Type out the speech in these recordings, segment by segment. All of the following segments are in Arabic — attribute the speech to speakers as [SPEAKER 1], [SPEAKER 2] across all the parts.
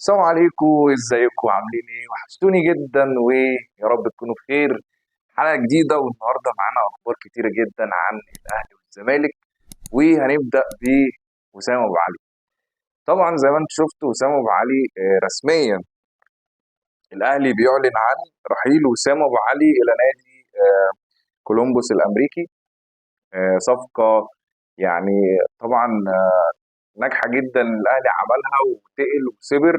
[SPEAKER 1] السلام عليكم، ازيكم عاملين ايه؟ وحشتوني جدا ويا رب تكونوا بخير. حلقة جديدة والنهارده معانا اخبار كتيرة جدا عن الاهلي والزمالك. وهنبدأ بوسام ابو علي. طبعا زي ما انتم شفتوا وسام ابو علي رسميا الاهلي بيعلن عن رحيل وسام ابو علي الى نادي كولومبوس الامريكي. صفقة يعني طبعا ناجحة جدا الاهلي عملها وتقل وصبر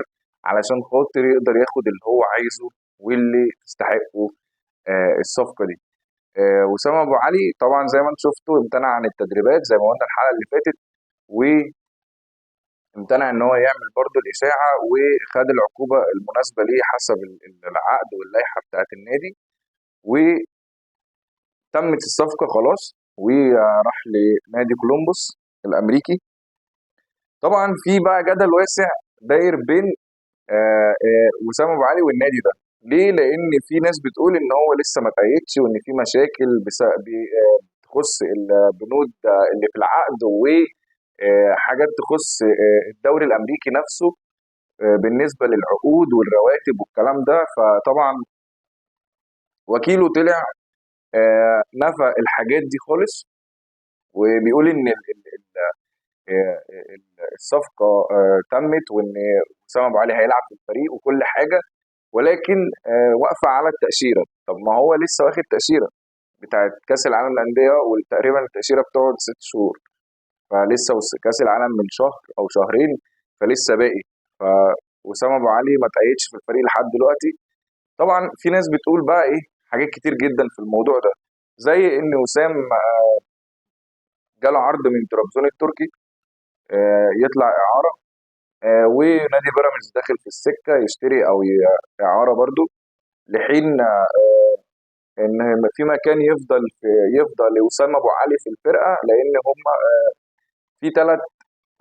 [SPEAKER 1] علشان خاطر يقدر ياخد اللي هو عايزه واللي تستحقه الصفقه دي. وسام ابو علي طبعا زي ما انت شفتوا امتنع عن التدريبات زي ما قلنا الحلقه اللي فاتت، وامتنع ان هو يعمل برضه الاشاعه وخد العقوبه المناسبه ليه حسب العقد واللائحه بتاعت النادي. وتمت الصفقه خلاص وراح لنادي كولومبوس الامريكي. طبعا في بقى جدل واسع داير بين وسام ابو علي والنادي ده. ليه؟ لان في ناس بتقول ان هو لسه ما تأيدش وان في مشاكل تخص البنود اللي في العقد وحاجات تخص الدوري الامريكي نفسه بالنسبه للعقود والرواتب والكلام ده. فطبعا وكيله طلع نفى الحاجات دي خالص وبيقول ان الصفقه تمت وان وسام ابو علي هيلعب في الفريق وكل حاجه، ولكن واقفه على التاشيره. طب ما هو لسه واخد تاشيره بتاعت كاس العالم للانديه وتقريبا التاشيره بتقعد 6 شهور، فلسه كاس العالم من شهر او شهرين فلسه باقي. فوسام ابو علي ما تأيدش في الفريق لحد دلوقتي. طبعا في ناس بتقول بقى ايه حاجات كتير جدا في الموضوع ده، زي ان وسام جاله عرض من طرابزون التركي يطلع اعاره، ونادي بيراميدز داخل في السكه يشتري او اعاره برضو، لحين ان في مكان يفضل وسام ابو علي في الفرقه، لان هم في 3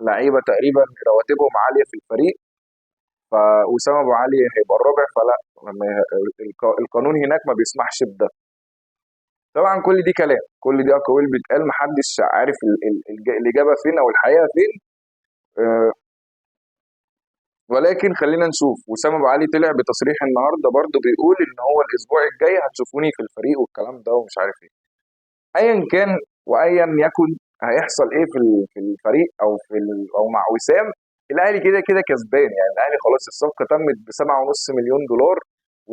[SPEAKER 1] لعيبه تقريبا رواتبهم عاليه في الفريق. فوسام ابو علي هيبقى الرابع، فلا القانون هناك ما بيسمحش بده. طبعا كل دي كلام، كل دي اقاويل بيتقال، محدش عارف الاجابه فين او الحقيقه فين. آه، ولكن خلينا نشوف. وسام ابو علي طلع بتصريح النهارده برضه بيقول ان هو الاسبوع الجاي هتشوفوني في الفريق والكلام ده ومش عارف ايه. ايا كان وايا يكن هيحصل ايه في الفريق او مع وسام، الاهلي كده كده كسبان. يعني الاهلي خلاص الصفقه تمت ب 7.5 مليون دولار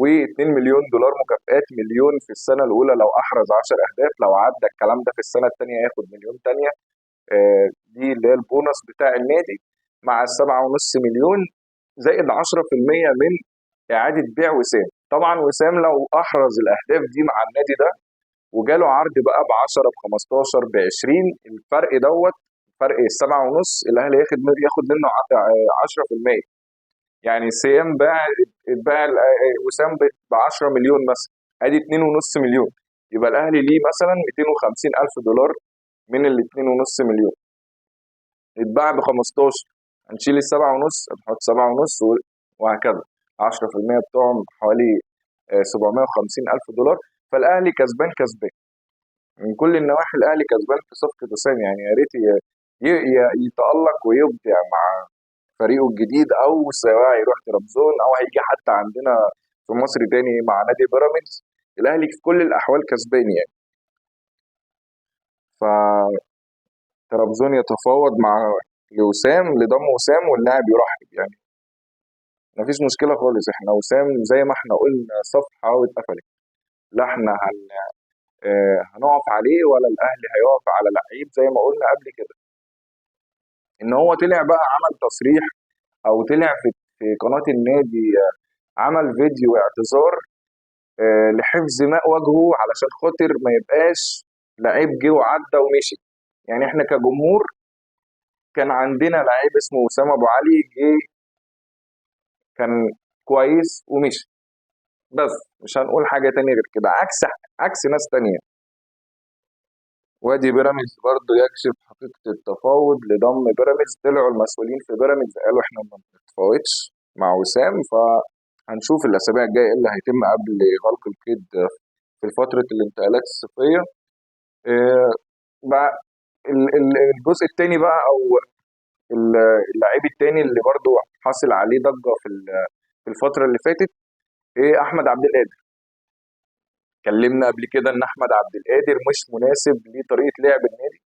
[SPEAKER 1] و2 مليون دولار مكافآت، مليون في السنه الاولى لو احرز 10 اهداف، لو عدى الكلام ده في السنه الثانيه ياخد مليون تانيه. دي اللي هي البونص بتاع النادي مع ال7.5 مليون زائد 10% من اعاده بيع وسام. طبعا وسام لو احرز الاهداف دي مع النادي ده وجاله عرض بقى ب 10 ب 15 ب 20، الفرق دوت فرق السبعة ونص الاهلي ياخد منه 10%. يعني سيام باع وسام ب 10 مليون مثلا، ادي 2.5 مليون، يبقى الاهلي ليه مثلا 250 الف دولار من ال 2.5 مليون. اتباع ب 15، هنشيل السبعة ونص نحط 7.5 وهكذا. 10% بتوعهم حوالي 750 الف دولار. فالاهلي كسبان كسبان من كل النواحي. الاهلي كسبان في صفقه وسام، يعني يا ريت يتالق ويبدع مع فريقه الجديد، او سواء يروح ترابزون او هيجي حتى عندنا في مصر تاني مع نادي بيراميدز. الاهلي في كل الاحوال كسبان يعني. فترابزون يتفاوض مع لوسام لضم وسام واللاعب يرحب يعني، مفيش مشكله خالص. احنا وسام زي ما احنا قلنا صفحه واتقفلت، لا احنا هنقف عليه ولا الاهلي هيقف على لعيب زي ما قلنا قبل كده. ان هو طلع بقى عمل تصريح او طلع في قناه النادي عمل فيديو اعتذار لحفظ ماء وجهه علشان خاطر ما يبقاش لعيب جه وعدى ومشي. يعني احنا كجمهور كان عندنا لعيب اسمه اسامه ابو علي جه كان كويس ومشي، بس مش هنقول حاجه تانية غير كده. عكس ناس تانية. وادي بيراميدز برضه يكشف حقيقه التفاوض لضم بيراميدز. طلعوا المسؤولين في بيراميدز قالوا احنا ما بنتفاوضش مع وسام. فهنشوف الاسابيع الجايه ايه اللي هيتم قبل غلق القيد في فتره الانتقالات الصيفيه. آه، بقى الجزء الثاني بقى او اللعيب التاني اللي برضو حاصل عليه ضجه في الفتره اللي فاتت، ايه، احمد عبد القادر. اتكلمنا قبل كده ان احمد عبد القادر مش مناسب لطريقه لعب النادي،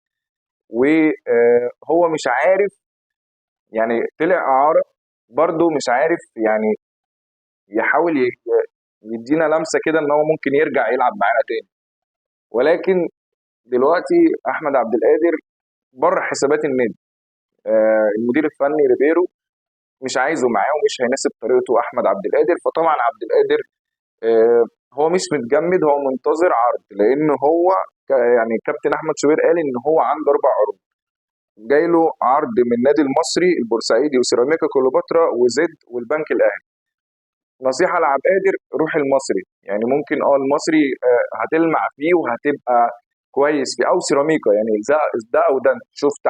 [SPEAKER 1] وهو مش عارف، يعني طلع اعاره، برضو مش عارف يعني يحاول يدينا لمسه كده ان هو ممكن يرجع يلعب معانا تاني. ولكن دلوقتي احمد عبد القادر بره حسابات النادي. المدير الفني ريبيرو مش عايزه معاه ومش هيناسب طريقته احمد عبد القادر. فطبعا عبد القادر هو مش متجمد، هو منتظر عرض، لان هو يعني كابتن احمد شوبير قال ان هو عنده 4 عروض. جاي له عرض من النادي المصري، البورسعيدي، وسيراميكا كليوباترا، وزد، والبنك الاهلي. نصيحه لعبد القادر، روح المصري، يعني ممكن المصري هتلمع فيه وهتبقى كويس فيه، او سيراميكا، يعني ده او ده. شفت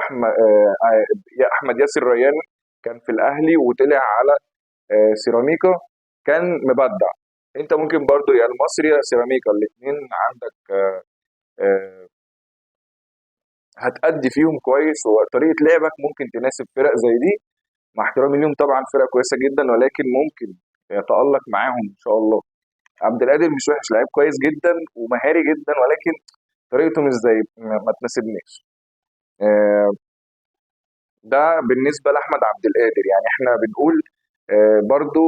[SPEAKER 1] احمد ياسر ريان كان في الاهلي وطلع على سيراميكا، كان مبدع. انت ممكن برضو يا المصري يا سيراميكا، الاثنين عندك آه، هتأدي فيهم كويس، وطريقة لعبك ممكن تناسب فرق زي دي. مع احترامي ليهم طبعا، فرق كويسة جدا، ولكن ممكن يتألق معاهم ان شاء الله. عبد القادر مش وحش، لعيب كويس جدا ومهاري جدا، ولكن طريقته مش زي ما تناسبنيش. آه، ده بالنسبة لأحمد عبد القادر. يعني احنا بنقول برضو،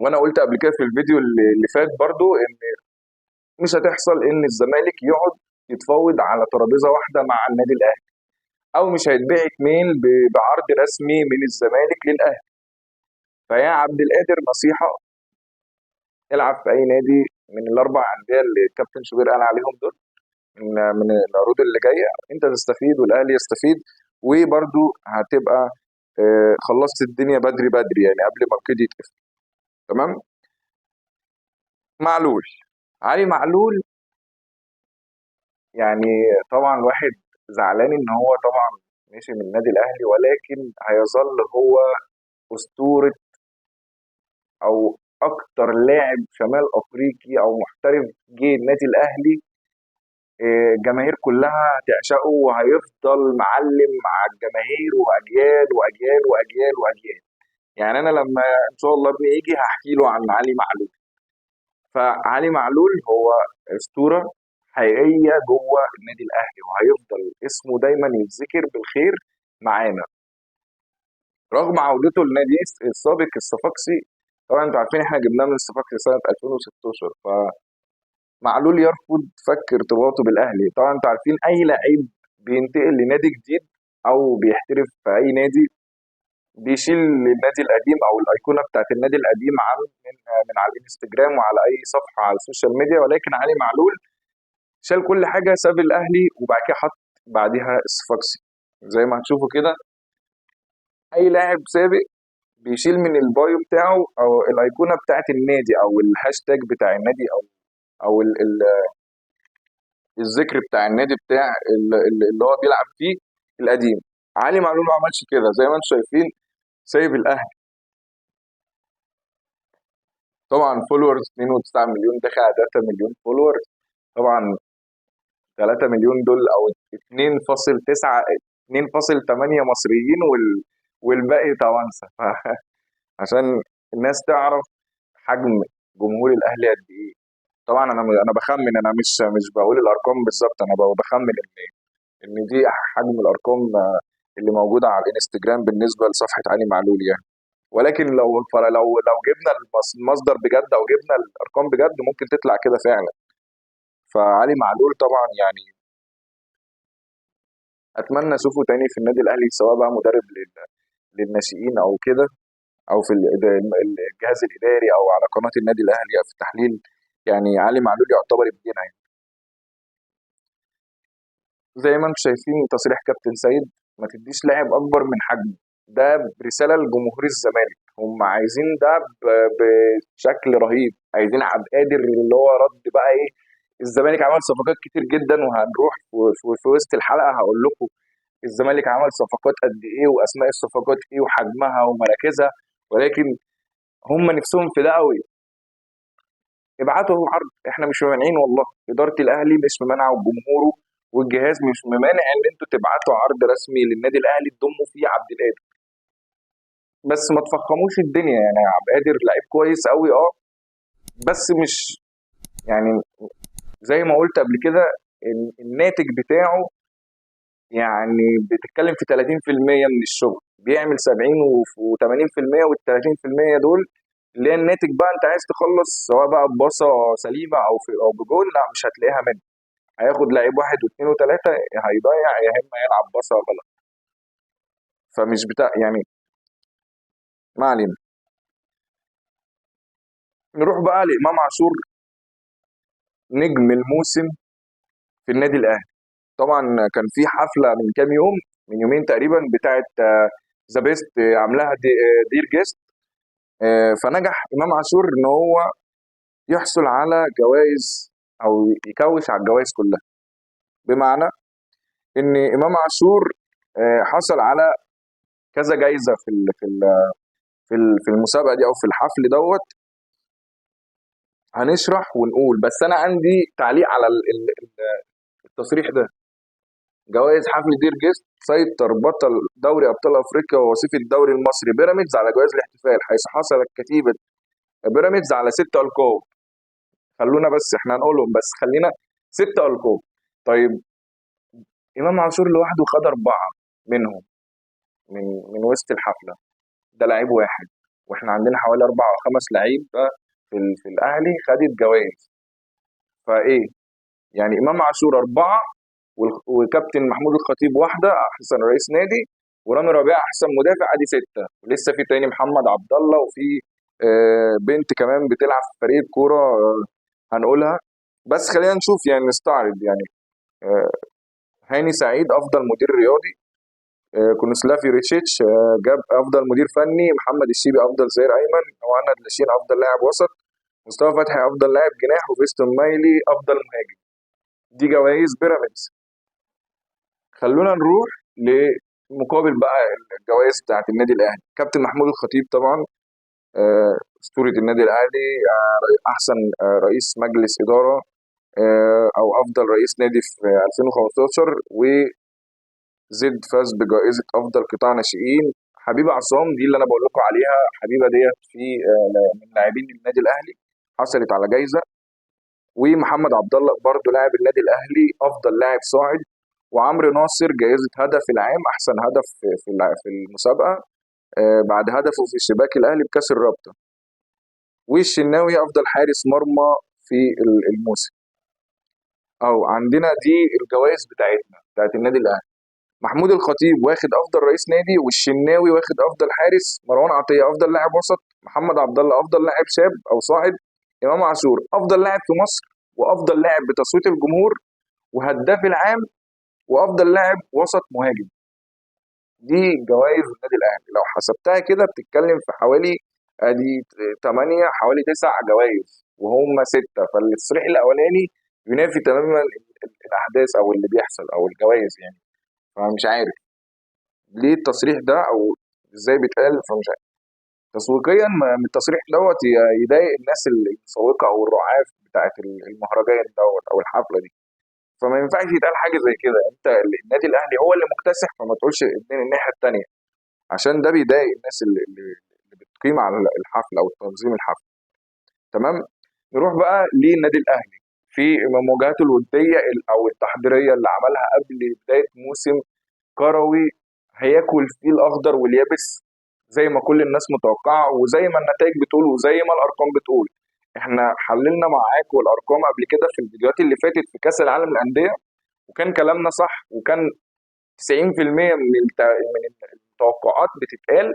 [SPEAKER 1] وانا قلت قبل كده في الفيديو اللي فات برضو، ان مش هتحصل ان الزمالك يقعد يتفاوض على ترابيزه واحده مع النادي الاهلي، او مش هيتباع اتنين بعرض رسمي من الزمالك للاهلي. فيا عبد القادر نصيحه، العب في اي نادي من ال4 انديه اللي الكابتن شوبير قال عليهم دول، من العروض اللي جايه. انت تستفيد والاهلي يستفيد، وبرده هتبقى خلصت الدنيا بدري بدري، يعني قبل ما القيد يتقفل. تمام. معلول، علي معلول، يعني طبعا الواحد زعلان ان هو طبعا مشي من النادي الاهلي، ولكن هيظل هو اسطوره، او اكتر لاعب شمال افريقي او محترف جه النادي الاهلي. الجماهير كلها هتعشقه، وهيفضل معلم مع الجماهير واجيال واجيال واجيال واجيال. يعني انا لما ان شاء الله ابني يجي هحكي له عن علي معلول. فعلي معلول هو اسطوره حقيقيه جوه النادي الاهلي، وهيفضل اسمه دايما يتذكر بالخير معانا، رغم عودته للنادي السابق الصفاقسي. طبعا انتوا عارفين احنا جبناه من الصفاقسي سنه 2016. فمعلول يرفض فك ارتباطه بالاهلي. طبعا انتوا عارفين اي لعيب بينتقل لنادي جديد او بيحترف في اي نادي، بيشيل النادي القديم او الايقونه بتاعت النادي القديم من على الانستجرام وعلى اي صفحه على السوشيال ميديا. ولكن علي معلول شال كل حاجه، ساب الاهلي وبعد كده حط بعديها الصفاقسي. زي ما هتشوفوا كده، اي لاعب سابق بيشيل من البايو بتاعه او الايقونه بتاعت النادي او الهاشتاج بتاع النادي او الذكر بتاع النادي بتاع اللي هو بيلعب فيه القديم. علي معلول ما عملش كده، زي ما انتم شايفين سايب الاهلي. طبعا فولورز 2.9 مليون، داخل على 3 مليون فولورز. طبعا 3 مليون دول او 2.9 2.8 مصريين والباقي توانسه. عشان الناس تعرف حجم جمهور الاهلي قد ايه. طبعا انا بخمن، انا مش بقول الارقام بالظبط، انا بخمن ان دي حجم الارقام اللي موجوده على الانستجرام بالنسبه لصفحه علي معلول يعني. ولكن لو جبنا المصدر بجد او جبنا الارقام بجد ممكن تطلع كده فعلا. فعلي معلول طبعا يعني اتمنى اشوفه تاني في النادي الاهلي، سواء بقى مدرب للناشئين او كده، او في الجهاز الاداري، او على قناه النادي الاهلي، او في التحليل. يعني علي معلول يعتبر ابننا يعني. زي ما انتم شايفين تصريح كابتن سيد، ما تديش لاعب اكبر من حجمه. ده رساله لجمهور الزمالك، هم عايزين ده بشكل رهيب، عايزين عبد القادر اللي هو رد بقى ايه. الزمالك عمل صفقات كتير جدا، وهنروح في وسط الحلقه هقول لكم الزمالك عمل صفقات قد ايه، واسماء الصفقات ايه، وحجمها ومراكزها. ولكن هم نفسهم في ده قوي. ابعتوا عرض، احنا مش ممانعين والله، اداره الاهلي مش ممانعه، وجمهوره والجهاز مش ممانع ان انتوا تبعتوا عرض رسمي للنادي الاهلي تضموا فيه عبد القادر، بس ما تفخموش الدنيا. يعني عبد القادر لعيب كويس قوي، بس مش يعني زي ما قلت قبل كده، الناتج بتاعه يعني بتتكلم في 30% من الشغل، بيعمل 70 و80%، وال 30% دول اللي هي الناتج بقى. انت عايز تخلص سواء بقى بباصه سليمه او بجول، لا مش هتلاقيها منه. هياخد لعيب واحد واثنين وثلاثه، هيضيع يا اما يلعب باصه غلط. فمش بتاع يعني. ما علينا. نروح بقى لامام عاشور، نجم الموسم في النادي الاهلي. طبعا كان في حفله من كام يوم، من يومين تقريبا، بتاعه ذا بيست، عاملاها دير جيست. فنجح امام عاشور ان هو يحصل على جوائز، او يكوش على الجوائز كلها. بمعنى ان امام عاشور حصل على كذا جايزه في المسابقه دي او في الحفل دوت. هنشرح ونقول، بس انا عندي تعليق على التصريح ده. جوائز حفل دير جيست: سيطر بطل دوري ابطال افريقيا ووصيف الدوري المصري بيراميدز على جوائز الاحتفال، حيث حصلت كتيبه بيراميدز على 6 ألقاب. خلونا بس احنا هنقولهم، بس خلينا 6 ألقاب. طيب، امام عاشور لوحده خد 4 منهم، من وسط الحفله. ده لعيب واحد، واحنا عندنا حوالي 4 أو 5 لعيبه في الاهلي خدت جوائز. فايه يعني؟ امام عاشور 4، وكابتن محمود الخطيب واحده احسن رئيس نادي، ورامي ربيعه احسن مدافع، ادي 6. ولسه في تاني محمد عبد الله، وفي بنت كمان بتلعب في فريق كوره هنقولها. بس خلينا نشوف يعني، نستعرض يعني. آه، هاني سعيد افضل مدير رياضي، كونسلافي ريتشيتش جاب افضل مدير فني، محمد الشيبي افضل ظهير ايمن، مهند لاشين افضل لاعب وسط، مصطفى فتحي افضل لاعب جناح، وفيستون مايلي افضل مهاجم. دي جوائز بيراميدز. خلونا نروح لمقابل بقى الجوائز بتاعت النادي الاهلي. كابتن محمود الخطيب طبعا اسطوره النادي الاهلي، احسن رئيس مجلس اداره، او افضل رئيس نادي في 2015. وزد فاز بجائزه افضل قطاع ناشئين. حبيبه عصام دي اللي انا بقول لكم عليها، حبيبه ديت في من لاعبين النادي الاهلي، حصلت على جائزه. ومحمد عبد الله برضه لاعب النادي الاهلي افضل لاعب صاعد. وعمرو ناصر جائزه هدف العام، احسن هدف في المسابقه، بعد هدفه في شباك الاهلي بكاس الرابطه. والشناوي افضل حارس مرمى في الموسم. او عندنا دي الجوائز بتاعتنا بتاعت النادي الاهلي. محمود الخطيب واخد افضل رئيس نادي، والشناوي واخد افضل حارس، مروان عطيه افضل لاعب وسط، محمد عبد الله افضل لاعب شاب او صاعد، امام عاشور افضل لاعب في مصر، وافضل لاعب بتصويت الجمهور، وهداف العام، وافضل لاعب وسط مهاجم. دي جوائز النادي الاهلي. لو حسبتها كده بتتكلم في حوالي ادي 8، حوالي 9 جوائز، وهم 6. فالتصريح الاولاني ينافي تماما الاحداث او اللي بيحصل او الجوائز يعني. فمش عارف ليه التصريح ده، او ازاي بيتقال. فمش عارف تسويقيا من التصريح دوت يضايق الناس المسوقه او الرعاة بتاعت المهرجان دوت او الحفله دي. فما ينفعش يتقال حاجه زي كده. انت النادي الاهلي هو اللي مكتسح، فما تقولش الناحيه الثانيه، عشان ده بيضايق الناس اللي بتقيم على الحفله او تنظيم الحفله. تمام. نروح بقى للنادي الاهلي في مواجهاته الوديه او التحضيريه اللي عملها قبل بدايه موسم كروي هياكل فيه الاخضر واليابس، زي ما كل الناس متوقعه، وزي ما النتائج بتقول، وزي ما الارقام بتقول. احنا حللنا معاكم الارقام قبل كده في الفيديوهات اللي فاتت في كاس العالم للانديه، وكان كلامنا صح، وكان 90% من التوقعات بتتقال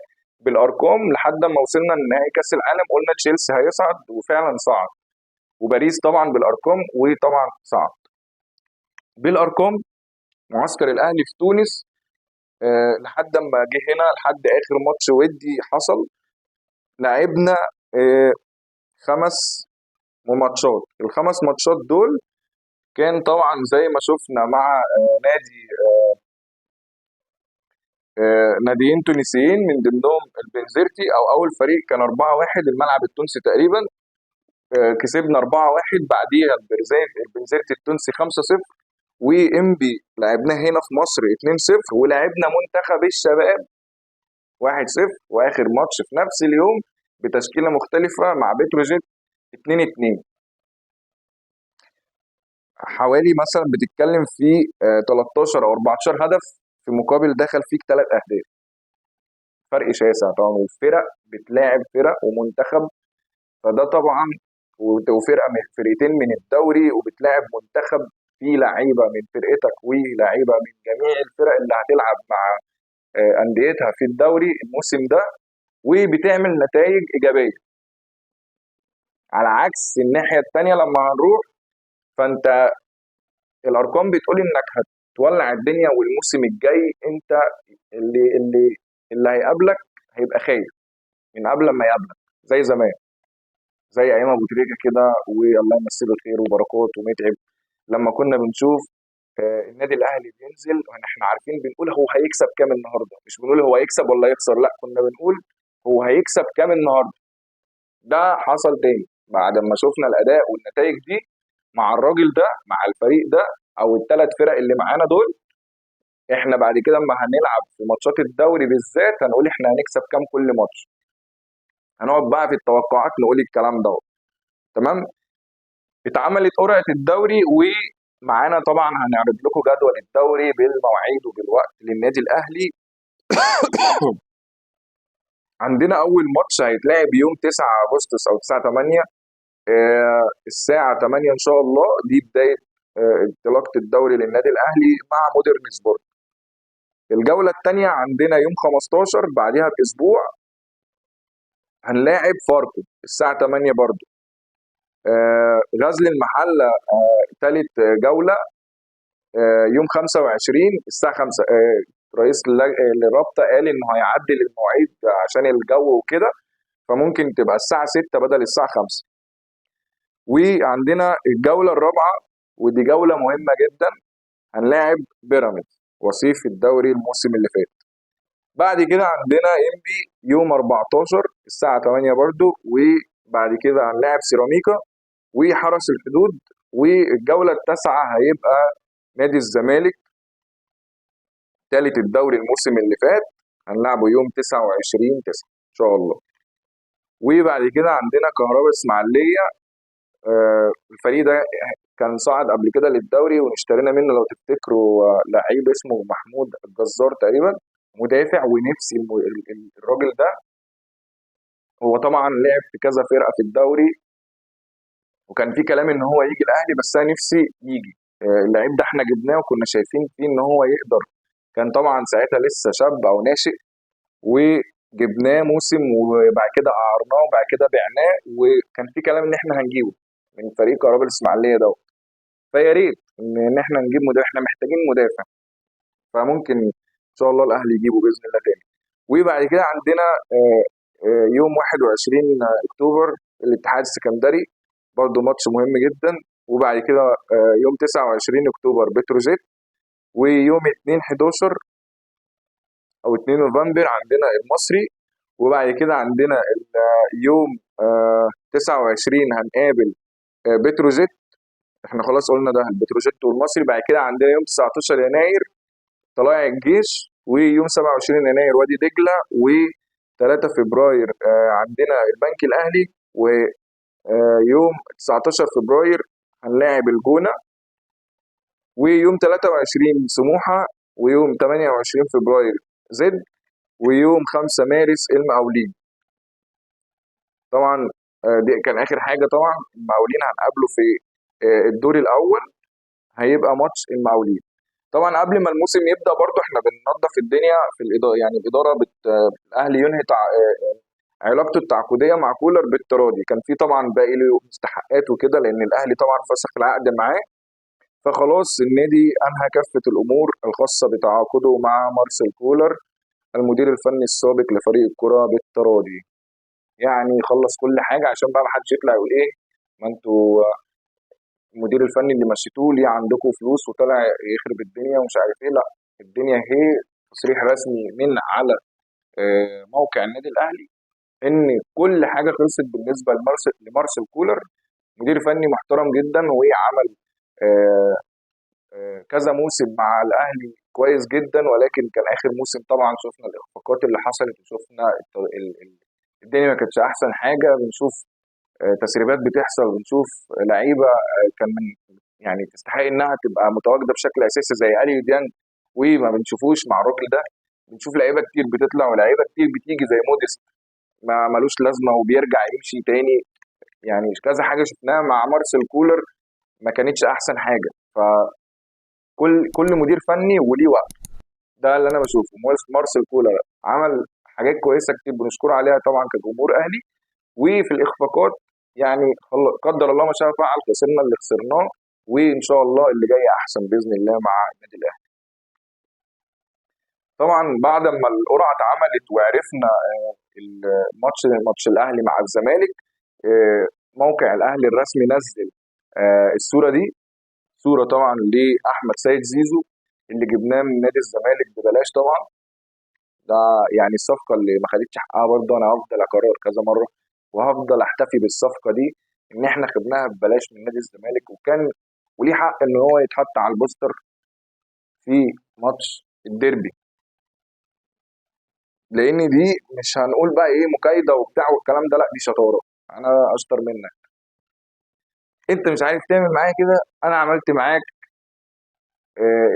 [SPEAKER 1] بالارقام، لحد ما وصلنا لنهائي كاس العالم قلنا تشيلسي هيصعد، وفعلا صعد. وباريس طبعا بالارقام، وطبعا صعد بالارقام. معسكر الاهلي في تونس، لحد ما جه هنا، لحد اخر ماتش ودي حصل، لعبنا 5 ماتشات. ال5 ماتشات دول كان طبعا زي ما شفنا مع نادي ناديين تونسيين، من ضمنهم البنزرتي، او اول فريق كان 4-1 الملعب التونسي تقريبا. كسبنا 4-1. بعديها البنزرتي التونسي 5-0. وانبي لعبناه هنا في مصر 2-0، ولعبنا منتخب الشباب 1-0، واخر ماتش في نفس اليوم بتشكيله مختلفه مع بتروجيت 2-2. حوالي مثلا بتتكلم في 13 او 14 هدف في مقابل دخل فيك 3 اهداف. فرق شاسع طبعا، والفرق بتلاعب فرق ومنتخب، فده طبعا وفرقه من فرقتين من الدوري، وبتلاعب منتخب فيه لعيبه من فرقتك ولاعيبه من جميع الفرق اللي هتلعب مع انديتها في الدوري الموسم ده، وبتعمل نتائج ايجابيه. على عكس الناحيه الثانيه لما هنروح، فانت الارقام بتقول انك هتولع الدنيا، والموسم الجاي انت اللي هيقابلك هيبقى خايف من قبل ما يقابلك، زي زمان، زي ايام ابو تريكه كده، والله يمسيه بالخير، وبركات ومتعب. لما كنا بنشوف النادي الاهلي بينزل، احنا عارفين بنقول هو هيكسب كام النهارده، مش بنقول هو هيكسب ولا يخسر، لا كنا بنقول هو هيكسب كام النهارده. ده حصل تاني بعد ما شفنا الاداء والنتائج دي مع الراجل ده، مع الفريق ده، او ال3 فرق اللي معانا دول. احنا بعد كده اما هنلعب في ماتشات الدوري بالذات هنقول احنا هنكسب كام كل ماتش. هنقعد بقى في التوقعات نقول الكلام ده. تمام. اتعملت قرعه الدوري، ومعانا طبعا هنعرض لكم جدول الدوري بالمواعيد وبالوقت للنادي الاهلي. عندنا اول ماتش هيتلعب يوم 9 اغسطس او 9/8، الساعه 8 ان شاء الله. دي بدايه انطلاقه الدوري للنادي الاهلي مع مودرن سبورت. الجوله الثانيه عندنا يوم 15 بعدها باسبوع، هنلاعب فاركو الساعه 8 برضو. غزل المحله ثالث جوله يوم 25 الساعه 5. رئيس الرابطه قال انه هيعدل المواعيد عشان الجو وكده، فممكن تبقى الساعه 6 بدل الساعه 5. وعندنا الجوله الرابعه، ودي جوله مهمه جدا، هنلاعب بيراميدز وصيف الدوري الموسم اللي فات. بعد كده عندنا انبي يوم 14 الساعه 8 برضو، وبعد كده هنلاعب سيراميكا وحرس الحدود. والجوله التاسعه هيبقى نادي الزمالك ثالث الدوري الموسم اللي فات، هنلعبه يوم 29/9 ان شاء الله. وبعد كده عندنا كهرباء اسماعيليه. الفريق ده كان صعد قبل كده للدوري، واشترينا منه لو تفتكروا لعيب اسمه محمود الجزار تقريبا، مدافع. ونفسي الراجل ده، هو طبعا لعب في كذا فرقه في الدوري، وكان في كلام ان هو يجي الاهلي، بس انا نفسي يجي. اللعيب ده احنا جبناه وكنا شايفين فيه ان هو يقدر، كان طبعا ساعتها لسه شاب او ناشئ، وجبناه موسم وبعد كده قعرناه وبعد كده بعناه، وكان في كلام ان احنا هنجيبه من فريق كهرباء الاسماعيليه ده. فيا ريت ان احنا نجيب مدافع، احنا محتاجين مدافع، فممكن ان شاء الله الاهلي يجيبه باذن الله تاني. وبعد كده عندنا يوم 21 اكتوبر الاتحاد السكندري، برضه ماتش مهم جدا. وبعد كده يوم 29 اكتوبر بتروجيت. ويوم 2 11 او 2 نوفمبر عندنا المصري. وبعد كده عندنا يوم 29 هنقابل بتروجيت. احنا خلاص قلنا ده البتروجيت والمصري. بعد كده عندنا يوم 19 يناير طلائع الجيش. ويوم 27 يناير وادي دجله. و3 فبراير عندنا البنك الاهلي. ويوم 19 فبراير هنلاعب الجونه. ويوم 23 سموحه. ويوم 28 فبراير زد. ويوم 5 مارس المقاولين. طبعا دي كان اخر حاجه. طبعا المقاولين هنقابله في الدور الاول، هيبقى ماتش المقاولين. طبعا قبل ما الموسم يبدا برضو احنا بننظف الدنيا في الاداره، يعني الاداره الاهلي ينهي علاقته التعاقديه مع كولر بالتراضي. كان في طبعا باقي له مستحقات وكده، لان الاهلي طبعا فسخ العقد معاه، فخلاص النادي انهى كافه الامور الخاصه بتعاقده مع مارسيل كولر المدير الفني السابق لفريق الكره بالتراضي. يعني خلص كل حاجه عشان بقى ما حدش يطلع يقول ايه، ما انتوا المدير الفني اللي مشيتوه ليه عندكم فلوس وطلع يخرب الدنيا ومش عارف ايه. لا، الدنيا هي تصريح رسمي من على موقع النادي الاهلي ان كل حاجه خلصت بالنسبه لمارسيل كولر. مدير فني محترم جدا، وعمل آه، كذا موسم مع الاهلي كويس جدا، ولكن كان اخر موسم طبعا شفنا الاخفاقات اللي حصلت، وشفنا الدنيا ما كانتش احسن حاجه. بنشوف تسريبات بتحصل، بنشوف لعيبه كان من يعني تستحق انها تبقى متواجده بشكل اساسي زي اليو ديانج، وما بنشوفوش مع الراجل ده. بنشوف لعيبه كتير بتطلع ولاعيبه كتير بتيجي زي موديست ما ملوش لازمه وبيرجع يمشي تاني. يعني كذا حاجه شفناها مع مارسيل كولر ما كانتش احسن حاجه. فكل مدير فني وليه وقت، ده اللي انا بشوفه. مارسيل كولر عمل حاجات كويسه كتير بنشكر عليها طبعا كجمهور اهلي، وفي الاخفاقات يعني قدر الله ما شاء فعل، خسرنا اللي خسرناه، وان شاء الله اللي جاي احسن باذن الله مع النادي الاهلي. طبعا بعد ما القرعه اتعملت وعرفنا ماتش الاهلي مع الزمالك، موقع الاهلي الرسمي نزل الصوره دي، صوره طبعا لاحمد سيد زيزو اللي جبناه من نادي الزمالك ببلاش طبعا. ده يعني الصفقه اللي ما خدتش حقها برضه، انا هفضل اكرر كذا مره وهفضل احتفي بالصفقه دي، ان احنا خدناها ببلاش من نادي الزمالك، وكان وليه حق ان هو يتحط على البوستر في ماتش الديربي. لان دي مش هنقول بقى ايه مكايده وبتاع والكلام ده، لا دي شطاره، انا اشطر منك. انت مش عارف تعمل معايا كده، انا عملت معاك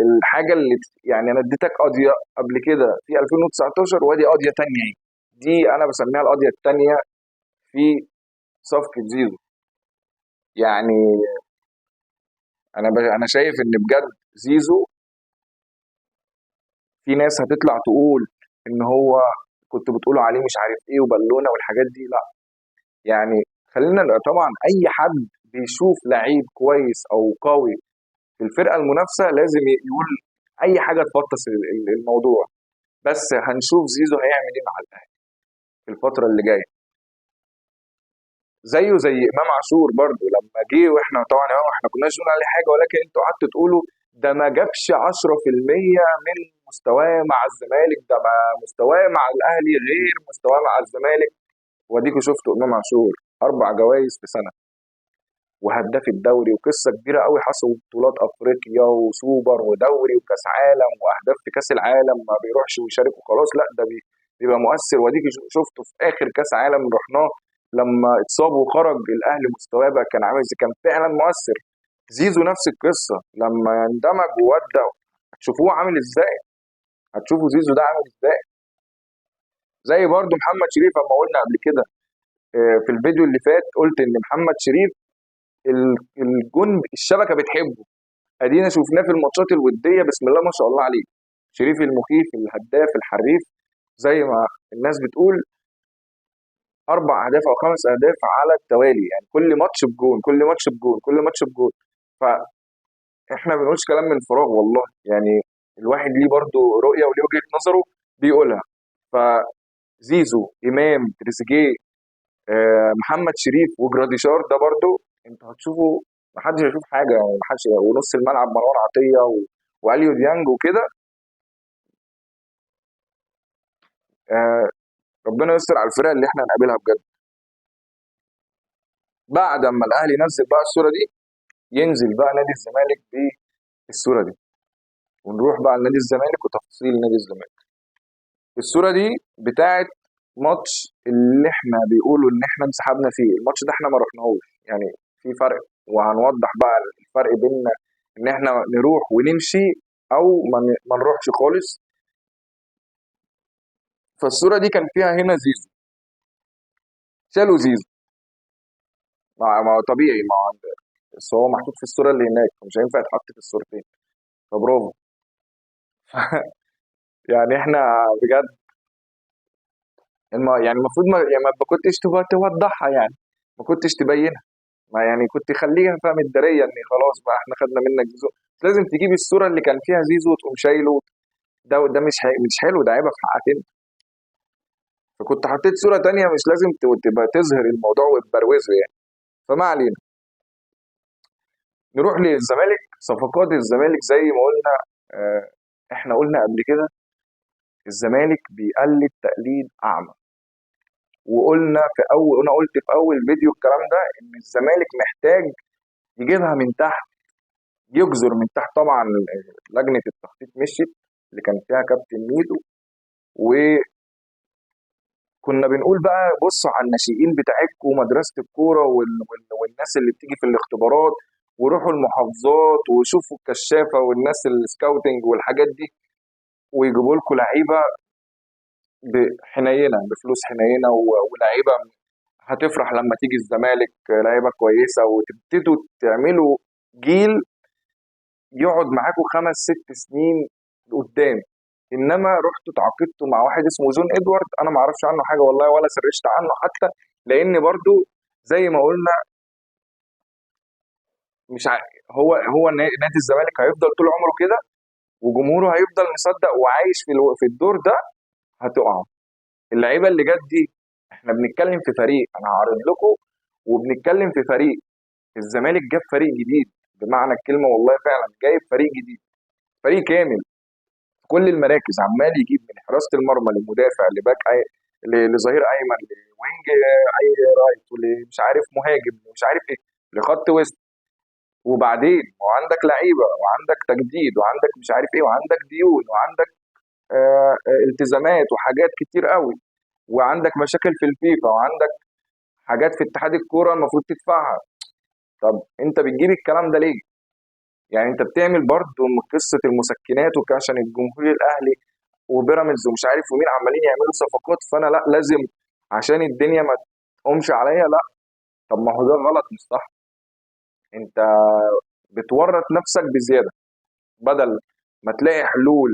[SPEAKER 1] الحاجه اللي يعني انا اديتك قضيه قبل كده في 2019، وادي قضيه تانية اهي. دي انا بسميها القضيه التانية في صفقه زيزو. يعني انا شايف ان بجد زيزو، في ناس هتطلع تقول ان هو كنت بتقولوا عليه مش عارف ايه وبالونه والحاجات دي، لا. يعني خلينا طبعا اي حد بيشوف لعيب كويس او قوي في الفرقه المنافسه لازم يقول اي حاجه تفطس الموضوع. بس هنشوف زيزو هيعمل ايه مع الاهلي في الفتره اللي جايه. زيه زي امام عاشور برضو لما جه، واحنا طبعا احنا كناش بنقول عليه حاجه، ولكن انتوا قعدتوا تقولوا ده ما جابش 10% من مستواه مع الزمالك، ده ما مستواه مع الاهلي غير مستواه مع الزمالك. واديكوا شفتوا امام عاشور 4 جوائز في سنه، وهداف الدوري، وقصه كبيره قوي حصل، بطولات افريقيا وسوبر ودوري وكاس عالم واهداف في كاس العالم. ما بيروحش ويشارك وخلاص، لا ده بيبقى مؤثر. واديك شفته في اخر كاس عالم رحناه لما اتصاب وخرج الاهلي مستواه بقى كان عامل ازاي، كان فعلا مؤثر. زيزو نفس القصه لما يندمج وودع هتشوفوه عامل ازاي، هتشوفوا زيزو ده عامل ازاي. زي برضو محمد شريف اما قلنا قبل كده في الفيديو اللي فات، قلت ان محمد شريف الجون الشبكه بتحبه. ادينا شفناه في الماتشات الوديه، بسم الله ما شاء الله عليه. شريف المخيف الهداف الحريف زي ما الناس بتقول، 4 اهداف او 5 اهداف على التوالي، يعني كل ماتش بجون، كل ماتش بجون، كل ماتش بجون. فاحنا ما بنقولش كلام من فراغ والله، يعني الواحد ليه برضه رؤيه وليه وجهه نظره بيقولها. فزيزو، امام، تريزيجيه، محمد شريف وجراديشار ده برضه انت هتشوفوا، محدش هيشوف حاجه، يعني محدش. ونص الملعب مروان عطيه واليو ديانج وكده. آه، ربنا يستر على الفرق اللي احنا هنقابلها بجد. بعد ما الاهلي نزل بقى الصوره دي، ينزل بقى نادي الزمالك بالصوره دي، ونروح بقى لنادي الزمالك وتفاصيل نادي الزمالك. الصوره دي بتاعت ماتش اللي احنا بيقولوا ان احنا انسحبنا فيه. الماتش ده احنا ما رحناهوش، يعني في فرق، وهنوضح بقى الفرق بيننا ان احنا نروح ونمشي او ما نروحش خالص. فالصوره دي كان فيها هنا زيزو، شالوا زيزو. ما هو طبيعي، ما هو بس هو محطوط في الصوره اللي هناك، مش هينفع يتحط في الصورتين. فبرافو. يعني احنا بجد يعني المفروض ما كنتش تبقى توضحها، يعني ما كنتش تبينها، ما يعني كنت خليها فاهم الداريه ان خلاص بقى احنا خدنا منك زيزو. مش لازم تجيب الصوره اللي كان فيها زيزو وتقوم شايله. ده مش حلو، ده عيبه في حقك انت. فكنت حطيت صوره تانية، مش لازم تبقى تظهر الموضوع وتبروزه يعني. فما علينا، نروح للزمالك. صفقات الزمالك زي ما قلنا، اه احنا قلنا قبل كده الزمالك بيقلد تقليد اعمى. وقلنا انا قلت في اول فيديو الكلام ده ان الزمالك محتاج يجيبها من تحت، يجزر من تحت طبعا. لجنه التخطيط مشيت، اللي كان فيها كابتن ميدو. وكنا بنقول بقى بصوا على الناشئين بتاعتكم ومدرسه الكوره والناس اللي بتيجي في الاختبارات، وروحوا المحافظات وشوفوا الكشافه والناس السكاوتنج والحاجات دي، ويجيبوا لكم لعيبه حنينه بفلوس حنينه ولاعيبه هتفرح لما تيجي الزمالك، لعيبه كويسه، وتبتدوا تعملوا جيل يقعد معاكم 5 6 سنين قدام. انما رحتوا تعاقدتوا مع واحد اسمه جون ادوارد، انا ما اعرفش عنه حاجه والله، ولا سرشت عنه حتى، لان برضو زي ما قلنا مش ع... هو نادي الزمالك هيفضل طول عمره كده، وجمهوره هيفضل مصدق وعايش في الدور ده. هتقع اللعيبه اللي جت دي. احنا بنتكلم في فريق، انا هعرض لكم، وبنتكلم في فريق. الزمالك جاب فريق جديد بمعنى الكلمه، والله فعلا جايب فريق جديد، فريق كامل في كل المراكز، عمال يجيب من حراسه المرمى للمدافع لباك لظهير ايمن لوينج اي رايت، مش عارف مهاجم مش عارف ايه، لخط وسط. وبعدين وعندك لعيبه وعندك تجديد وعندك مش عارف ايه وعندك ديون وعندك التزامات وحاجات كتير قوي، وعندك مشاكل في الفيفا وعندك حاجات في اتحاد الكوره المفروض تدفعها. طب انت بتجيب الكلام ده ليه؟ يعني انت بتعمل برضه قصه المسكنات وكده عشان الجمهور الاهلي وبيراميدز ومش عارف ومين عمالين يعملوا صفقات، فانا لا لازم عشان الدنيا ما تقومش عليا، لا. طب ما هو ده غلط مش صح. انت بتورط نفسك بزياده، بدل ما تلاقي حلول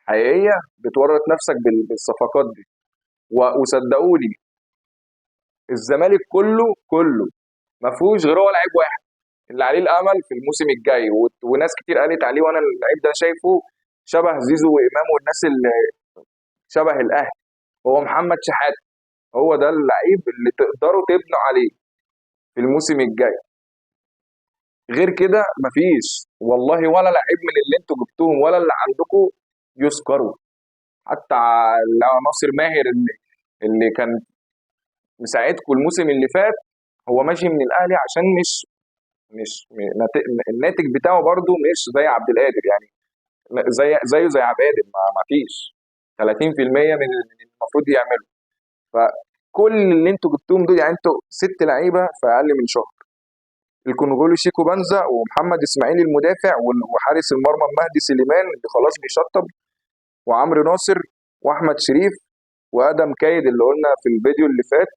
[SPEAKER 1] حقيقيه بتورط نفسك بالصفقات دي. وصدقوني الزمالك كله ما فيهوش غير هو لعيب واحد اللي عليه الامل في الموسم الجاي، وناس كتير قالت عليه، وانا اللعيب ده شايفه شبه زيزو وامام والناس اللي شبه الاهلي، هو محمد شحاته. هو ده اللعيب اللي تقدروا تبنوا عليه في الموسم الجاي. غير كده مفيش والله، ولا لعيب من اللي انتوا جبتوهم ولا اللي عندكم يذكروا. حتى ناصر ماهر اللي كان مساعدكم الموسم اللي فات، هو ماشي من الاهلي عشان مش الناتج بتاعه برضو مش زي عبد القادر يعني، زي عبد القادر ما فيش 30% من اللي المفروض يعمله. فكل اللي انتوا جبتوهم دول، يعني انتوا 6 لعيبه في اقل من شهر، الكونغولي شيكو بنزا ومحمد اسماعيل المدافع وحارس المرمى مهدي سليمان اللي خلاص بيشطب، وعمرو ناصر واحمد شريف وادم كايد اللي قلنا في الفيديو اللي فات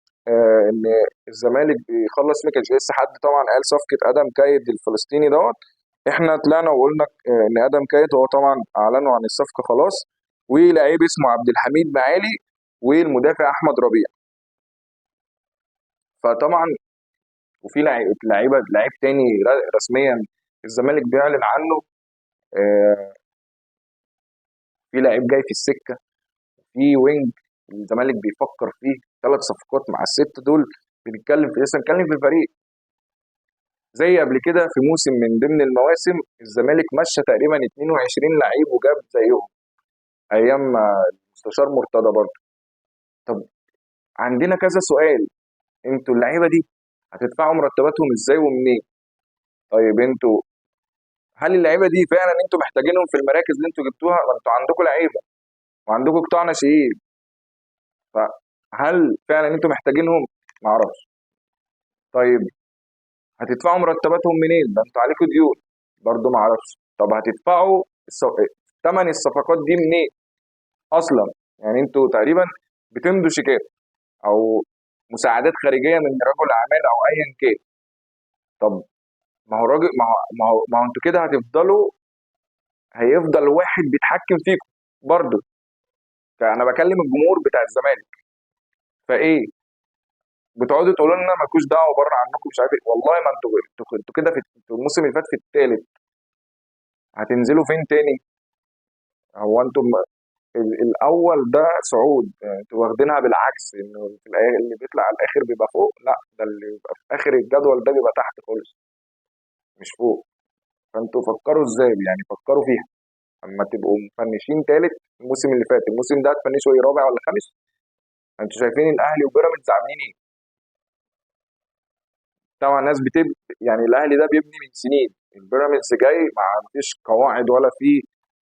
[SPEAKER 1] ان الزمالك بيخلص ما كانش لسه حد طبعا قال صفقه ادم كايد الفلسطيني دوت. احنا طلعنا وقلنا ان ادم كايد هو طبعا اعلنوا عن الصفقه خلاص، ولاعيب اسمه عبد الحميد معالي والمدافع احمد ربيع. فطبعا وفي لعيب تاني رسميا الزمالك بيعلن عنه، آه، في لعيب جاي في السكه، في وينج الزمالك بيفكر فيه، 3 صفقات مع ال6 دول. بنتكلم في لسه بنتكلم في فريق زي قبل كده في موسم من ضمن المواسم الزمالك مشى تقريبا 22 لعيب وجاب زيهم ايام المستشار مرتضى برضه. طب عندنا كذا سؤال، انتوا اللعيبه دي هتدفعوا مرتباتهم ازاي ومنين؟ طيب انتوا هل اللعيبه دي فعلا انتوا محتاجينهم في المراكز اللي انتوا جبتوها؟ ما انتوا عندكم لعيبه وعندكم قطاع ناشئين، فهل فعلا انتوا محتاجينهم؟ ما اعرفش. طيب هتدفعوا مرتباتهم منين؟ ده انتوا عليكم ديون، برضه ما اعرفش. طب هتدفعوا ثمن الصفقات دي منين اصلا؟ يعني انتوا تقريبا بتمضوا شيكات او مساعدات خارجيه من رجل اعمال او ايا كان. طب ما هو راجل، ما هو انتوا كده هتفضلوا، هيفضل واحد بيتحكم فيكم برضه. فانا بكلم الجمهور بتاع الزمالك، فايه بتقعدوا تقولوا لنا مالكوش دعوه بره عنكم مش عارف ايه؟ والله ما انتوا كده انتوا الموسم اللي فات في الثالث، هتنزلوا فين تاني؟ هو انتم الاول ده صعود، انتوا واخدينها بالعكس، انه في اللي بيطلع على الاخر بيبقى فوق، لا ده اللي بيبقى في اخر الجدول ده بيبقى تحت خالص مش فوق. فانتوا فكروا ازاي يعني، فكروا فيها. اما تبقوا مفنشين ثالث الموسم اللي فات، الموسم ده هتفنشوا ايه، رابع ولا خامس؟ انتوا شايفين الاهلي وبيراميدز عاملين ايه؟ طبعا الناس يعني الاهلي ده بيبني من سنين، البيراميدز جاي ما فيش قواعد ولا في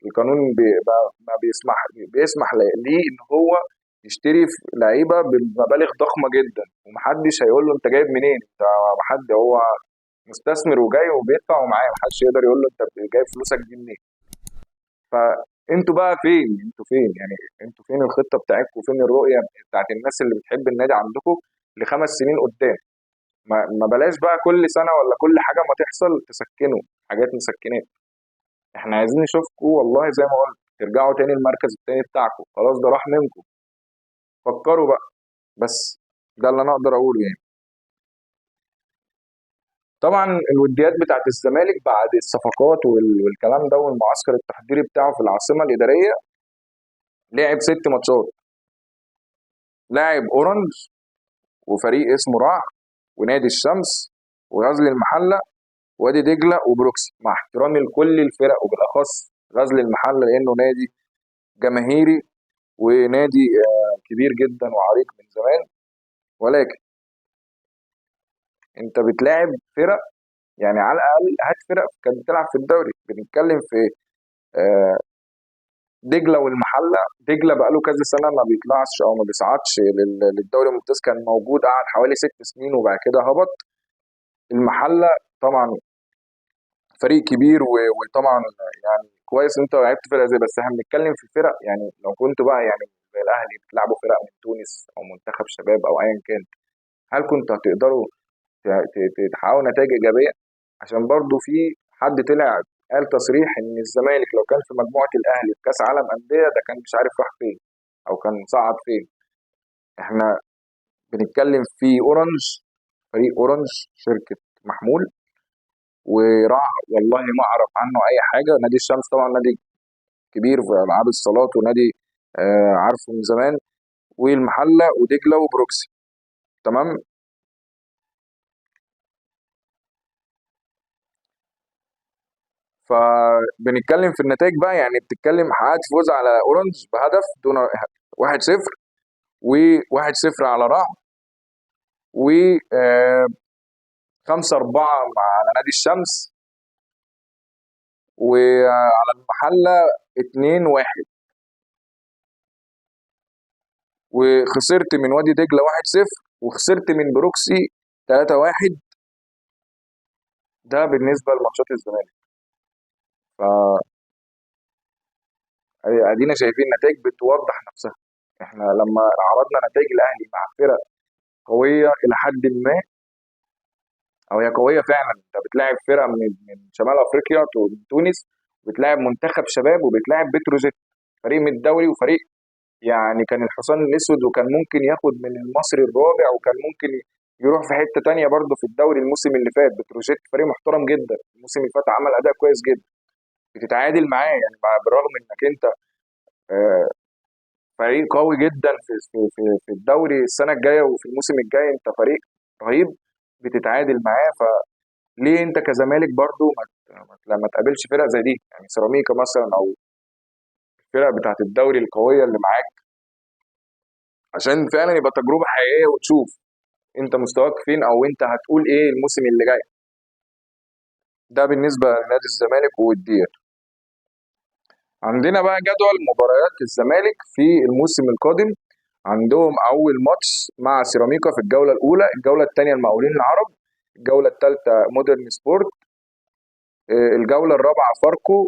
[SPEAKER 1] القانون ما بيسمح ليه ان هو يشتري لعيبه بمبالغ ضخمه جدا، ومحدش هيقول له انت جايب منين، انت محد هو مستثمر وجاي وبيدفع ومعاه، محدش يقدر يقول له انت جايب فلوسك دي منين. فانتوا بقى فين؟ انتوا فين يعني؟ انتوا فين الخطه بتاعتكم؟ وفين الرؤيه بتاعت الناس اللي بتحب النادي عندكم ل5 سنين قدام؟ ما بلاش بقى كل سنه ولا كل حاجه ما تحصل تسكنوا حاجات مسكنات. احنا عايزين نشوفكم والله زي ما قلت ترجعوا تاني المركز التاني بتاعكم، خلاص ده راح منكم، فكروا بقى. بس ده اللي انا اقدر اقوله يعني. طبعا الوديات بتاعت الزمالك بعد الصفقات والكلام ده والمعسكر التحضيري بتاعه في العاصمه الاداريه، لعب 6 ماتشات. لاعب اورنج، وفريق اسمه رع، ونادي الشمس، وغزل المحله، وادي دجله، وبروكسي، مع احترامي لكل الفرق وبالاخص غزل المحله لانه نادي جماهيري ونادي كبير جدا وعريق من زمان. ولكن انت بتلاعب فرق، يعني على الاقل هات فرق كانت بتلعب في الدوري. بنتكلم في آه، دجله والمحله. دجله بقاله كذا سنه ما بيطلعش او ما بيصعدش للدوري الممتاز، كان موجود قعد حوالي 6 سنين وبعد كده هبط. المحله طبعا فريق كبير وطبعا يعني كويس انت لعبت فرقه زي، بس احنا بنتكلم في فرق يعني لو كنت بقى يعني زي الاهلي بتلعبوا فرق من تونس او منتخب شباب او ايا كان، هل كنتوا هتقدروا تحققوا نتائج ايجابيه؟ عشان برضو في حد طلع قال تصريح ان الزمالك لو كان في مجموعه الاهلي في كاس عالم انديه ده كان مش عارف راح فين او كان صعد فين. احنا بنتكلم في اورنج، فريق اورنج شركه محمول، وراح والله ما اعرف عنه اي حاجه. نادي الشمس طبعا نادي كبير في العاب الصالات ونادي عارفه من زمان، والمحله ودجله وبروكسي. تمام. فبنتكلم في النتائج بقى، يعني بتتكلم حققت فوز على اورنج بهدف دون 1-0، و1-0 على رعد، و 5-4 على نادي الشمس، وعلى المحله 2-1، وخسرت من وادي دجله 1-0، وخسرت من بروكسي 3-1. ده بالنسبه لماتشات الزمالك. فادينا شايفين نتائج بتوضح نفسها. احنا لما عرضنا نتائج الاهلي مع فرق قويه الى حد ما، او هي قويه فعلا، انت بتلاعب فرقه من شمال افريقيا، من تونس، بتلاعب منتخب شباب، وبتلاعب بتروجيت، فريق من الدوري وفريق يعني كان الحصان الاسود، وكان ممكن ياخد من المصري الرابع، وكان ممكن يروح في حته تانية برضه في الدوري. الموسم اللي فات بتروجيت فريق محترم جدا، الموسم اللي فات عمل اداء كويس جدا، بتتعادل معاه يعني بالرغم انك انت آه، فريق قوي جدا في الدوري السنه الجايه وفي الموسم الجاي انت فريق رهيب، بتتعادل معاه. فليه انت كزمالك برضو ما تقابلش فرق زي دي، يعني سيراميكا مثلا او الفرق بتاعت الدوري القويه اللي معاك، عشان فعلا يبقى تجربه حقيقيه وتشوف انت مستواك فين او انت هتقول ايه الموسم اللي جاي. ده بالنسبه لنادي الزمالك والدير. عندنا بقى جدول مباريات الزمالك في الموسم القادم. عندهم اول ماتش مع سيراميكا في الجوله الاولى، الجوله الثانيه المقاولين العرب، الجوله الثالثه مودرن سبورت، الجوله الرابعه فاركو،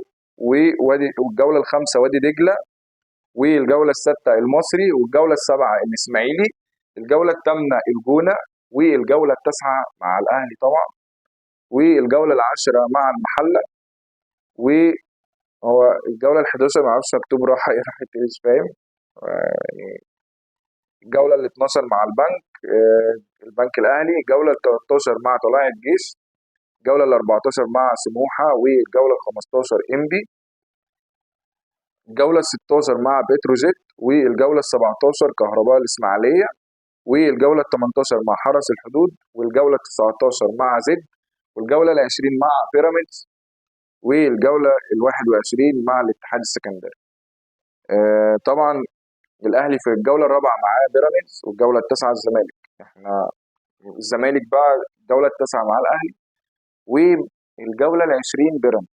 [SPEAKER 1] والجوله الخامسه وادي دجله، والجوله السادسه المصري، والجوله السابعه الاسماعيلي، الجوله الثامنه الجونه، والجوله التاسعه مع الاهلي طبعا، والجوله العاشره مع المحله، وهو الجوله ال11 ما اعرفش مكتوب راحه ايه، راحه ايه مش فاهم. يعني الجوله ال12 مع البنك، البنك الاهلي، الجوله ال13 مع طلائع الجيش، الجوله ال14 مع سموحه، والجوله ال15 انبي، الجوله ال16 مع بتروجيت، والجوله ال17 كهرباء الاسماعيليه، والجوله ال18 مع حرس الحدود، والجوله ال19 مع زد، والجوله ال20 مع بيراميدز، والجوله ال21 مع الاتحاد السكندري. طبعا الاهلي في الجوله الرابعه معاه بيراميدز، والجوله التاسعه الزمالك. احنا الزمالك بقى الجوله التاسعه مع الاهلي، والجوله ال20 بيراميدز.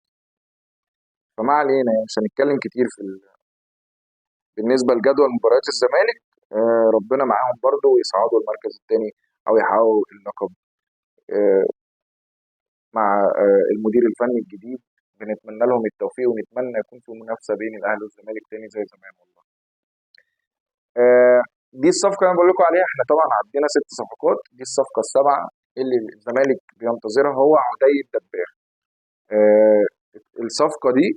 [SPEAKER 1] فما علينا يعني، مش هنتكلم كتير بالنسبه لجدول مباريات الزمالك. ربنا معاهم برضو ويصعدوا المركز الثاني او يحققوا اللقب آه، مع المدير الفني الجديد. بنتمنى لهم التوفيق، ونتمنى يكون في منافسه بين الاهلي والزمالك تاني زي زمان والله. دي الصفقه اللي انا بقول لكم عليها. احنا طبعا عندنا 6 صفقات، دي الصفقه السابعه اللي الزمالك بينتظرها، هو عدي الدباغ. آه، الصفقه دي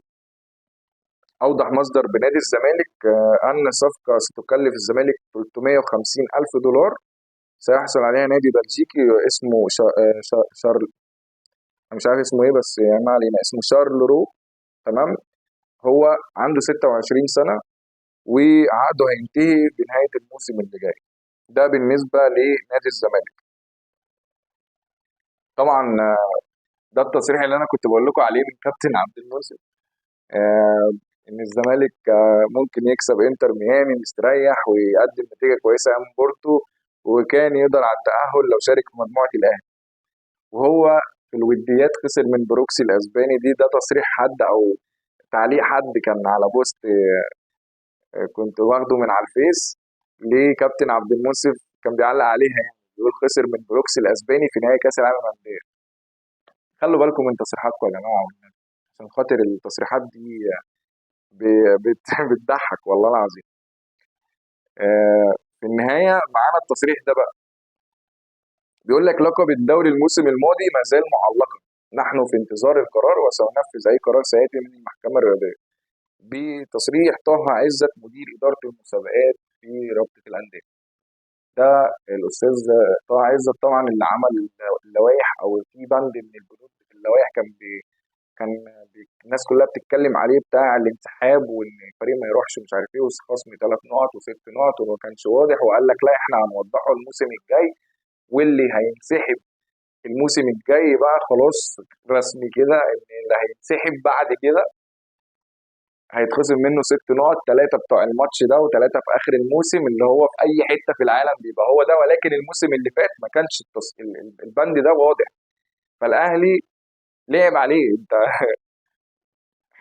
[SPEAKER 1] أوضح مصدر بنادي الزمالك أن صفقة ستكلف الزمالك 350 ألف دولار، سيحصل عليها نادي بلجيكي اسمه شارل. أنا مش عارف اسمه إيه، بس يعني ما علينا، اسمه شارل رو. تمام. هو عنده 26 سنة، وعقده هينتهي بنهاية الموسم اللي جاي. ده بالنسبة لنادي الزمالك. طبعا ده التصريح اللي أنا كنت بقول لكم عليه من كابتن عبد المنصف، آه، ان الزمالك ممكن يكسب انتر ميامي مستريح ويقدم نتيجه كويسه امام بورتو، وكان يقدر على التاهل لو شارك في مجموعه الاهلي. وهو في الوديات خسر من بروكسي الاسباني. ده تصريح حد او تعليق حد كان على بوست كنت واخده من على الفيس لكابتن عبد المنصف، كان بيعلق عليها يعني، بيقول خسر من بروكسي الاسباني في نهائي كاس العالم للانديه. خلوا بالكم من تصريحاتكم يا جماعه، عشان خاطر التصريحات دي بتضحك والله العظيم. في النهاية معانا التصريح ده بقى، بيقول لك لقب الدوري الموسم الماضي ما زال معلقا، نحن في انتظار القرار وسننفذ أي قرار سيأتي من المحكمة الرياضية. بتصريح طه عزت مدير إدارة المسابقات في رابطة الأندية. ده الأستاذ طه عزت طبعا اللي عمل اللوائح، أو في بند من البنود في اللوائح كان الناس كلها بتتكلم عليه، بتاع الانسحاب وان الفريق ما يروحش مش عارف ايه، وخصم 3 نقط و6 نقط، وما كانش واضح. وقال لك لا احنا هنوضحه الموسم الجاي، واللي هينسحب الموسم الجاي بقى خلاص رسمي كده ان اللي هينسحب بعد كده هيتخصم منه 6 نقط، 3 بتوع الماتش ده و3 في اخر الموسم، اللي هو في اي حته في العالم بيبقى هو ده. ولكن الموسم اللي فات ما كانش البند ده واضح، فالاهلي لعب عليه. انت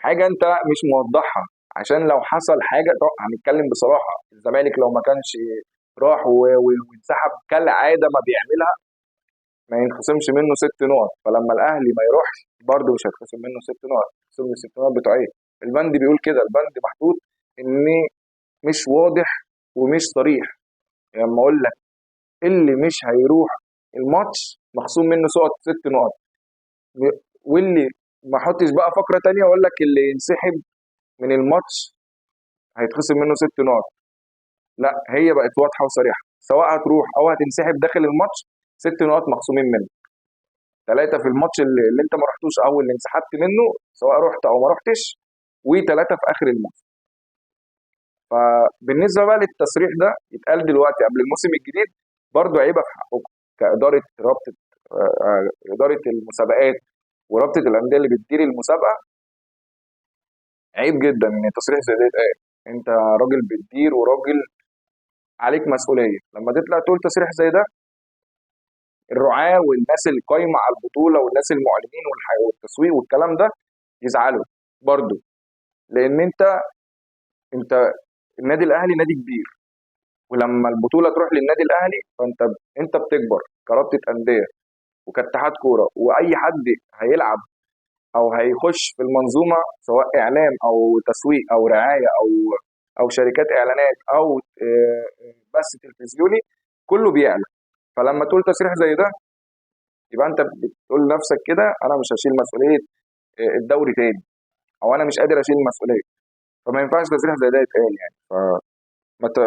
[SPEAKER 1] حاجه انت مش موضحها، عشان لو حصل حاجه هنتكلم بصراحه، الزمالك لو ما كانش راح وانسحب كالعاده ما بيعملها، ما ينخصمش منه 6 نقط. فلما الاهلي ما يروحش برضه مش هيتخصم منه 6 نقط. يخصم له 6 نقط بتوع ايه؟ البند بيقول كده، البند محطوط ان مش واضح ومش صريح. يعني لما اقول لك اللي مش هيروح الماتش مخصوم منه 6 نقط، واللي ما احطش بقى فقره تانية اقول لك اللي ينسحب من الماتش هيتخصم منه 6 نقط. لا، هي بقت واضحه وصريحه، سواء هتروح او هتنسحب داخل الماتش 6 نقط مخصومين منك. 3 في الماتش اللي انت ما رحتوش او اللي انسحبت منه، سواء رحت او ما رحتش، و3 في اخر الماتش. فبالنسبه بقى للتصريح ده يتقال دلوقتي قبل الموسم الجديد، برضه عيبه في حقكم كاداره رابطه اداره المسابقات ورابطه الانديه اللي بتدير المسابقه. عيب جدا ان تصريح زي ده يتقال. انت راجل بتدير وراجل عليك مسؤوليه، لما تطلع تقول تصريح زي ده، الرعاه والناس اللي قايمه على البطوله والناس المعلنين والتسويق والكلام ده يزعلوا برضه. لان انت النادي الاهلي نادي كبير، ولما البطوله تروح للنادي الاهلي فانت بتكبر كرابطه انديه وكاتحاد كوره. واي حد هيلعب او هيخش في المنظومه، سواء اعلام او تسويق او رعايه او شركات اعلانات او بث تلفزيوني، كله بيعلى. فلما تقول تصريح زي ده، يبقى انت بتقول لنفسك كده انا مش هشيل مسؤوليه الدوري تاني، او انا مش قادر اشيل المسؤوليه. فما ينفعش تصريح زي ده يتقال يعني.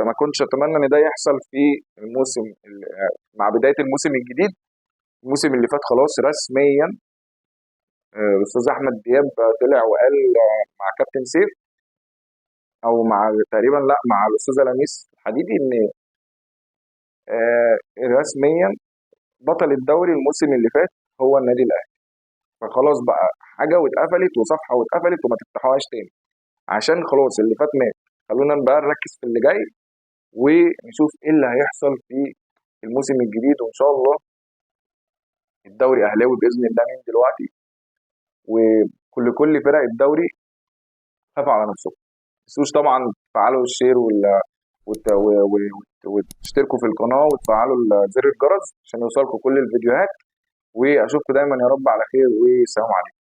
[SPEAKER 1] ما كنتش اتمنى ان ده يحصل في الموسم مع بدايه الموسم الجديد. الموسم اللي فات خلاص رسميا الاستاذ احمد دياب طلع وقال مع كابتن سيف، او مع تقريبا لا مع الاستاذ لميس الحديدي، ان رسميا بطل الدوري الموسم اللي فات هو النادي الاهلي. فخلاص بقى حاجه واتقفلت وصفحه واتقفلت وما تفتحوهاش تاني، عشان خلاص اللي فات مات. خلونا بقى نركز في اللي جاي ونشوف ايه اللي هيحصل في الموسم الجديد، وان شاء الله الدوري اهلاوي باذن الله من دلوقتي، وكل فرق الدوري خافوا على نفسهم. تنسوش طبعا تفعلوا الشير وتشتركوا في القناه وتفعلوا زر الجرس عشان يوصلكم كل الفيديوهات، واشوفكم دايما يا رب على خير، والسلام عليكم.